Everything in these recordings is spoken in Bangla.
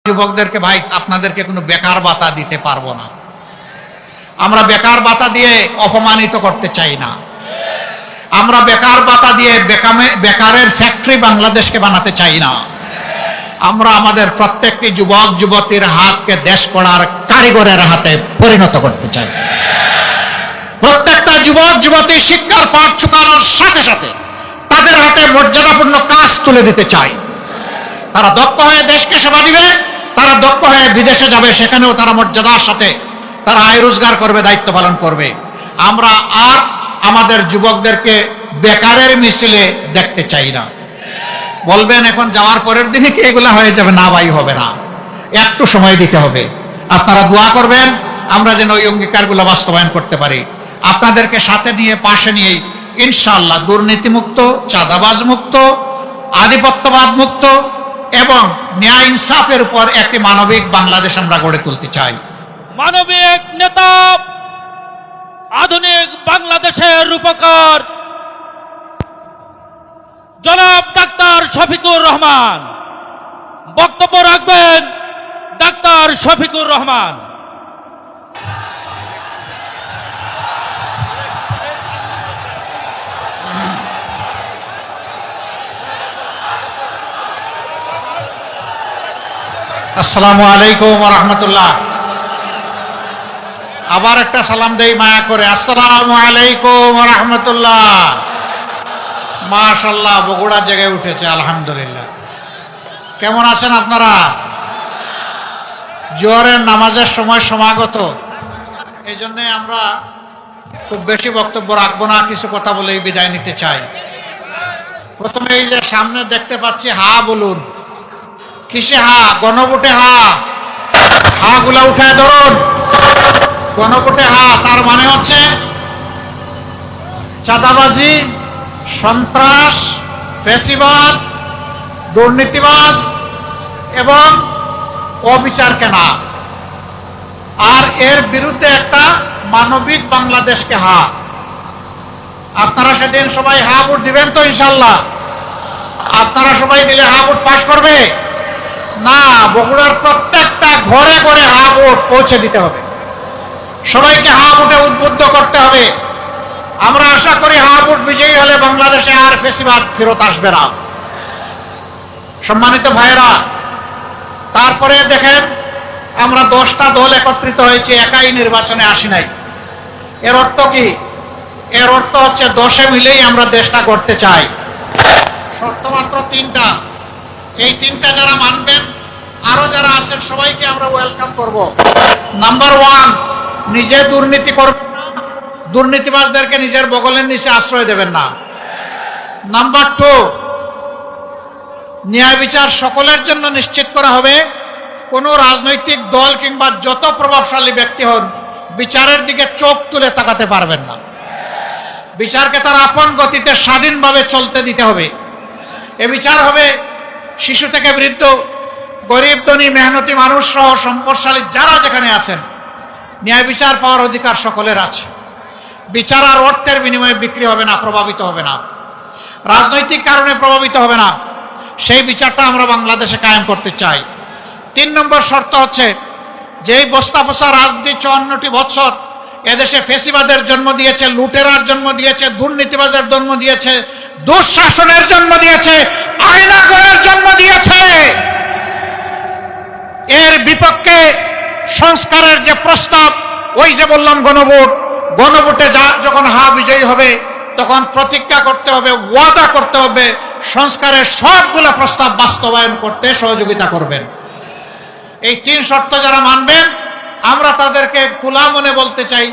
যুবকদেরকে, ভাই আপনাদেরকে কোনো বেকার ভাতা দিতে পারবো না। আমরা বেকার ভাতা দিয়ে অপমানিত করতে চাই না। আমরা বেকার ভাতা দিয়ে বেকারের ফ্যাক্টরি বাংলাদেশকে বানাতে চাই না। আমরা আমাদের প্রত্যেকটি যুবক যুবতীর হাতকে দেশ গড়ার কারিগরের হাতে পরিণত করতে চাই। প্রত্যেকটা যুবক যুবতী শিক্ষার পাঠ চুকানোর সাথে সাথে তাদের হাতে মর্যাদাপূর্ণ কাজ তুলে দিতে চাই। তারা দক্ষ হয়ে দেশকে সেবা দিবে, তারা দক্ষ হয়ে বিদেশে যাবে, সেখানেও তারা মর্যাদার সাথে তারা আয় রোজগার করবে, দায়িত্ব পালন করবে। আমরা আর আমাদের যুবকদেরকে বেকারের মিছিলে দেখতে চাই না। বলবেন এখন যাওয়ার পরের দিনে কি এগুলা হয়ে যাবে? না ভাই, হবে না, একটু সময় দিতে হবে। আপনারা দোয়া করবেন আমরা যেন ওই অঙ্গীকারগুলো বাস্তবায়ন করতে পারি। আপনাদেরকে সাথে নিয়ে পাশে নিয়ে ইনশাআল্লাহ দুর্নীতিমুক্ত, চাঁদাবাজ মুক্ত, আধিপত্যবাদ মুক্ত এবং ন্যায় ইনসাফের উপর একটি মানবিক বাংলাদেশ আমরা গড়ে তুলতে চাই। মানবিক নেতা, আধুনিক বাংলাদেশের রূপকার জনাব ডাক্তার শফিকুর রহমান। বক্তব্য রাখবেন ডাক্তার শফিকুর রহমান। আসসালামু আলাইকুম ওয়া রাহমাতুল্লাহ। আবার একটা সালাম দেই মায়া করে। আসসালামু আলাইকুম ওয়া রাহমাতুল্লাহ। মাশাআল্লাহ, বগুড়া জেগে উঠেছে আলহামদুলিল্লাহ। কেমন আছেন আপনারা? জোহরের নামাজের সময় সমাগত, এই জন্যে আমরা খুব বেশি বক্তব্য রাখবো না, কিছু কথা বলেই বিদায় নিতে চাই। প্রথমে এই যে সামনে দেখতে পাচ্ছি, হা বলুন। কিসে হা? গণভোটে হা। হা গুলা উঠায় ধরুন। গণভোটে হা তার মানে হচ্ছে চাঁদাবাজি, সন্ত্রাস, ফ্যাসিবাদ, দুর্নীতিবাজ এবং অবিচারকে না। আর এর বিরুদ্ধে একটা মানবিক বাংলাদেশকে হা। আপনারা সেদিন সবাই হা ভোট দিবেন তো ইনশাল্লাহ? আপনারা সবাই দিলে হা ভোট পাস করবে না? বগুড়ার প্রত্যেকটা ঘরে ঘরে হা ভোট পৌঁছে দিতে হবে। সবাইকে হা ভোটে উদ্বুদ্ধ করতে হবে। আমরা আশা করি হা ভোট বিজয়ী হলে বাংলাদেশে আর ফ্যাসিবাদ ফেরত আসবে না। সম্মানিত ভাইয়েরা, তারপরে দেখেন আমরা 10টা দল একত্রিত হয়েছে, একাই নির্বাচনে আসি নাই। এর অর্থ কি? এর অর্থ হচ্ছে 10 মিলেই আমরা দেশটা করতে চাই। শর্ত মাত্র 3টা। এই 3টা যারা মানবেন, আরো যারা আছেন সবাইকে আমরা ওয়েলকাম করব। নাম্বার 1, নিজে দুর্নীতি করবেন না, দুর্নীতিবাজদেরকে নিজের বগলের নিচে আশ্রয় দেবেন না। নাম্বার 2, ন্যায় বিচার সকলের জন্য নিশ্চিত করা হবে। কোনো রাজনৈতিক দল কিংবা যত প্রভাবশালী ব্যক্তি হন, বিচারের দিকে চোখ তুলে তাকাতে পারবেন না। বিচারকে তার আপন গতিতে স্বাধীনভাবে চলতে দিতে হবে। এ বিচার হবে শিশু থেকে বৃদ্ধ, গরিব ধনী মেহনতি মানুষ সহ সম্পদশালী যারা যেখানে আছেন, ন্যায় বিচার পাওয়ার অধিকার সকলের আছে। বিচার আর অর্থের বিনিময়ে বিক্রি হবে না, প্রভাবিত হবে না, রাজনৈতিক কারণে প্রভাবিত হবে না। সেই বিচারটা আমরা বাংলাদেশে কায়েম করতে চাই। 3 নম্বর শর্ত হচ্ছে, যেই বস্তা পচা রাজনীতি 54টি বছর এদেশে ফেসিবাদের জন্ম দিয়েছে, লুটেরার জন্ম দিয়েছে, দুর্নীতিবাজের জন্ম দিয়েছে, দুঃশাসনের জন্ম দিয়েছে, আয়নাঘরের জন্ম দিয়েছে, এর বিপক্ষে সংস্কারের যে প্রস্তাব, ওই যে বললাম গণভোট, গণভোটে যখন হা বিজয়ী হবে তখন প্রতিজ্ঞা করতে হবে, ওয়াদা করতে হবে, সংস্কারের সবগুলো প্রস্তাব বাস্তবায়ন করতে সহযোগিতা করবেন। এই 3 শর্ত যারা মানবেন, আমরা তাদেরকে খোলা মনে বলতে চাই,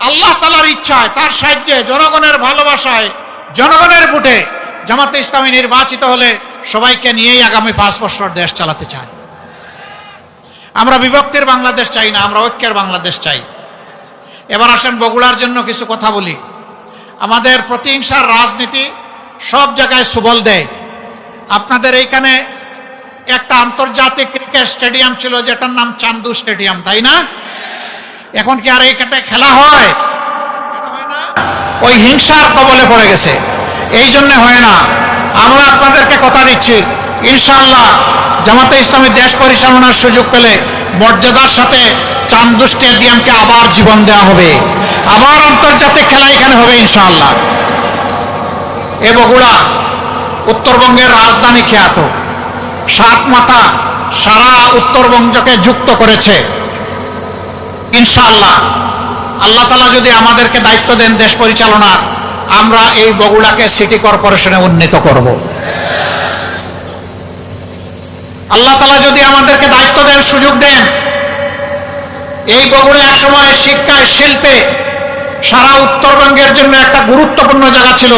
আল্লাহ তাআলার ইচ্ছায়, তার সাহায্যে, জনগণের ভালোবাসায়, জনগণের ভোটে জামাতে ইসলামী নির্বাচিত হলে সবাইকে নিয়েই আগামী 5 বছর দেশ চালাতে চাই। আমরা বিভক্তির বাংলাদেশ চাই না, আমরা ঐক্যের বাংলাদেশ চাই। এবার আসেন বগুড়ার জন্য কিছু কথা বলি। আমাদের প্রতিহিংসার রাজনীতি সব জায়গায় সুবল দেয়। আপনাদের এইখানে একটা আন্তর্জাতিক ক্রিকেট স্টেডিয়াম ছিল যেটার নাম চান্দু স্টেডিয়াম, তাই না? এখন কি আর এইখানে খেলা হয়? ওই হিংসার কবলে পড়ে গেছে, এই জন্য হয় না। আমরা আপনাদেরকে কথা দিচ্ছি, ইনশাআল্লাহ জামাতে ইসলামী দেশ পরিচালনার সুযোগ পেলে মর্যাদার সাথে চান্দু স্টেডিয়ামকে আবার জীবন দেওয়া হবে, আবার আন্তর্জাতিক খেলা এখানে হবে ইনশাআল্লাহ। এ বগুড়া উত্তরবঙ্গের রাজধানী খ্যাত, সাত মাথা সারা উত্তরবঙ্গকে যুক্ত করেছে। ইনশাআল্লাহ আল্লাহ তাআলা যদি আমাদেরকে দায়িত্ব দেন দেশ পরিচালনার, আমরা এই বগুড়াকে সিটি কর্পোরেশনে উন্নীত করব। আল্লাহ তাআলা যদি আমাদেরকে দায়িত্ব দেন, সুযোগ দেন, এই বগুড়া একসময় শিক্ষায় শিল্পে সারা উত্তরবঙ্গের জন্য একটা গুরুত্বপূর্ণ জায়গা ছিল।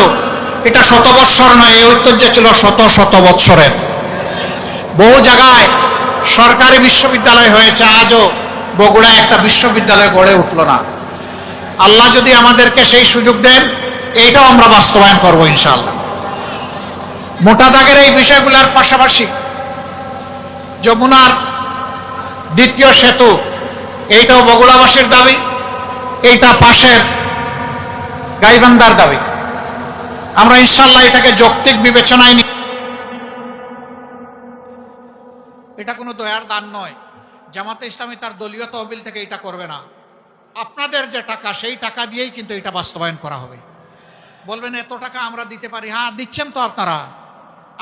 এটা শত বৎসর নয়, এই ঐতিহ্য ছিল শত শত বৎসরের। বহু জায়গায় সরকারি বিশ্ববিদ্যালয় হয়েছে, আজও বগুড়ায় একটা বিশ্ববিদ্যালয় গড়ে উঠল না। আল্লাহ যদি আমাদেরকে সেই সুযোগ দেন, এইটাও আমরা বাস্তবায়ন করব ইনশাআল্লাহ। মোটা দাগের এই বিষয়গুলোর পাশাপাশি যমুনার দ্বিতীয় সেতু, এইটাও বগুড়াবাসীর দাবি, এইটা পাশের গাইবান্ধার দাবি। আমরা ইনশাআল্লাহ এটাকে যৌক্তিক বিবেচনায় নিই। এটা কোনো দয়ার দান নয়। জামাতে ইসলামী তার দলীয় তহবিল থেকে এটা করবে না। আপনাদের যে টাকা, সেই টাকা দিয়েই কিন্তু এটা বাস্তবায়ন করা হবে। বলবেন এত টাকা আমরা দিতে পারি, হ্যাঁ দিচ্ছেন তো আপনারা।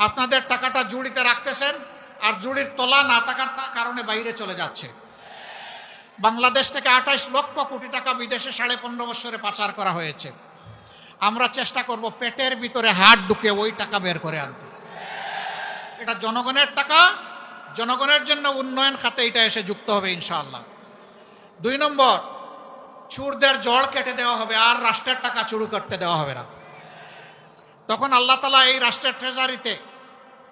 আপনাদের টাকাটা জুড়িতে রাখতেছেন, আর জুড়ির তলা না থাকার কারণে বাইরে চলে যাচ্ছে। বাংলাদেশ থেকে 28 লক্ষ কোটি টাকা বিদেশে 15.5 বছরে পাচার করা হয়েছে। আমরা চেষ্টা করব পেটের ভিতরে হাত ঢুকে ওই টাকা বের করে আনতে। এটা জনগণের টাকা, জনগণের জন্য উন্নয়ন খাতে এটা এসে যুক্ত হবে ইনশাআল্লাহ। 2 নম্বর, চোরদের জড় কেটে দেওয়া হবে, আর রাষ্ট্রের টাকা চুরি করতে দেওয়া হবে না। তখন আল্লাহ তাআলা এই রাষ্ট্রের ট্রেজারিতে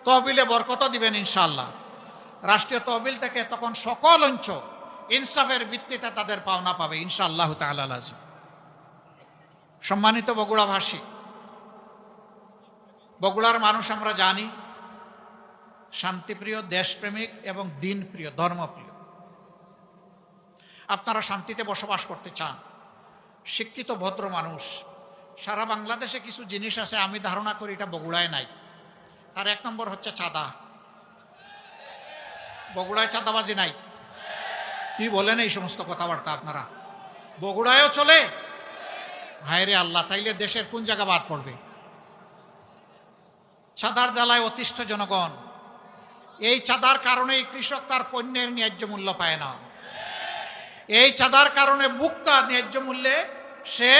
তহবিলে বরকত দিবেন ইনশাআল্লাহ। রাষ্ট্রীয় তহবিল থেকে তখন সকল অঞ্চ ইনসাফের ভিত্তিতে তাদের পাওনা পাবে ইনশাআল্লাহ তাআলা আযীম। সম্মানিত বগুড়াভাষী, বগুড়ার মানুষ আমরা জানি শান্তিপ্রিয়, দেশপ্রেমিক এবং দিনপ্রিয়, ধর্মপ্রিয়। আপনারা শান্তিতে বসবাস করতে চান, শিক্ষিত ভদ্র মানুষ। সারা বাংলাদেশে কিছু জিনিস আছে, আমি ধারণা করি এটা বগুড়ায় নাই। আর 1 নম্বর হচ্ছে চাঁদা। বগুড়ায় চাঁদাবাজি নাই? কি বলেন এই সমস্ত কথাবার্তা আপনারা? বগুড়ায়ও চলে? হায় রে আল্লাহ, তাইলে দেশের কোন জায়গা বাদ পড়বে? চাঁদার জ্বালায় অতিষ্ঠ জনগণ। এই চাঁদার কারণেই কৃষক তার পণ্যের ন্যায্য মূল্য পায় না। এই চাঁদার কারণে ভোক্তা ন্যায্য মূল্যে সে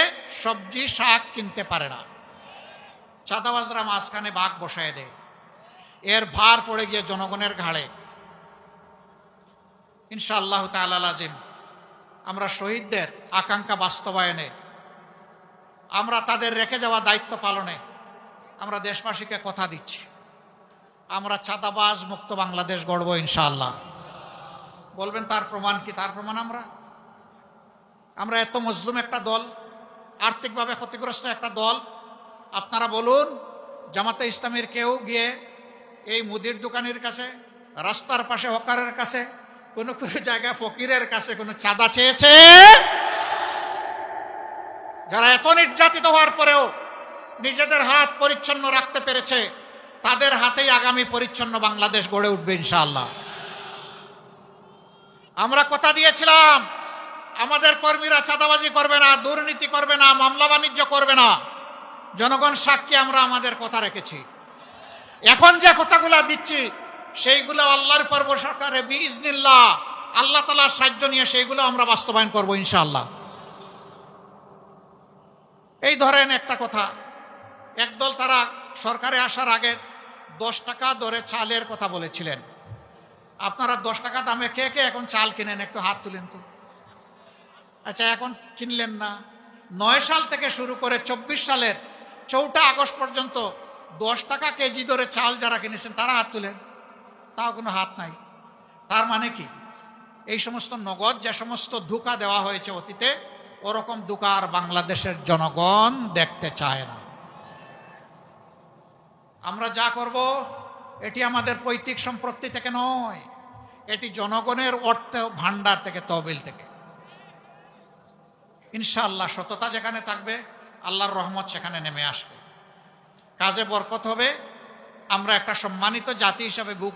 সবজি শাক কিনতে পারে না। চাঁদাবাজরা মাঝখানে বাঘ বসায় দেয়, এর ভার পড়ে গিয়ে জনগণের ঘাড়ে। ইনশাআল্লাহ তাআলা আযীম আমরা শহীদদের আকাঙ্ক্ষা বাস্তবায়নে, আমরা তাদের রেখে যাওয়া দায়িত্ব পালনে আমরা দেশবাসীকে কথা দিচ্ছি, আমরা চাঁদাবাজ মুক্ত বাংলাদেশ গড়ব ইনশাআল্লাহ। বলবেন তার প্রমাণ কি? তার প্রমাণ আমরা এত মজলুম একটা দল, আর্থিকভাবে ক্ষতিগ্রস্ত একটা দল। আপনারা বলুন, জামাতে ইসলামীর কেউ গিয়ে এই মুদির দোকানের কাছে, রাস্তার পাশে হকারের কাছে, কোন কোন জায়গায় ফকিরের কাছে কোনো চাঁদা চেয়েছে? যারা এত নির্যাতিত হওয়ার পরেও নিজেদের হাত পরিচ্ছন্ন রাখতে পেরেছে, তাদের হাতেই আগামী পরিচ্ছন্ন বাংলাদেশ গড়ে উঠবে ইনশাআল্লাহ। আমরা কথা দিয়েছিলাম আমাদের কর্মীরা চাঁদাবাজি করবে না, দুর্নীতি করবে না, মামলা বাণিজ্য করবে না। জনগণ সাক্ষী, আমরা আমাদের কথা রেখেছি। এখন যে কথাগুলো দিচ্ছি সেইগুলো আল্লাহর উপর ভরসা করে বিইজনিল্লাহ, আল্লাহ তাআলার সাহায্য নিয়ে সেইগুলো আমরা বাস্তবায়ন করব ইনশাআল্লাহ। এই ধরেন একটা কথা, একদল তারা সরকারে আসার আগে 10 টাকা দরে চালের কথা বলেছিলেন। আপনারা 10 টাকা দামে কে কে এখন চাল কিনেন? একটু হাত তুলেন তো। আচ্ছা, এখন কিনলেন না। 9 সাল থেকে শুরু করে 24 সালের 4 আগস্ট পর্যন্ত 10 টাকা কেজি দরে চাল যারা কিনেছেন তারা হাত তুলেন। তাও কোনো হাত নাই। তার মানে কি? এই সমস্ত নগদ যে সমস্ত ধোঁকা দেওয়া হয়েছে অতীতে, ওরকম ধোঁকা আর বাংলাদেশের জনগণ দেখতে চায় না। আমরা যা করব এটি আমাদের পৈতৃক সম্পত্তি থেকে নয়, এটি জনগণের অর্থ ভান্ডার থেকে, তহবিল থেকে। ইনশাআল্লাহ সততা যেখানে থাকবে, আল্লাহর রহমত সেখানে নেমে আসবে, কাজে বরকত হবে, আমরা একটা সম্মানিত জাতি হিসাবে বুক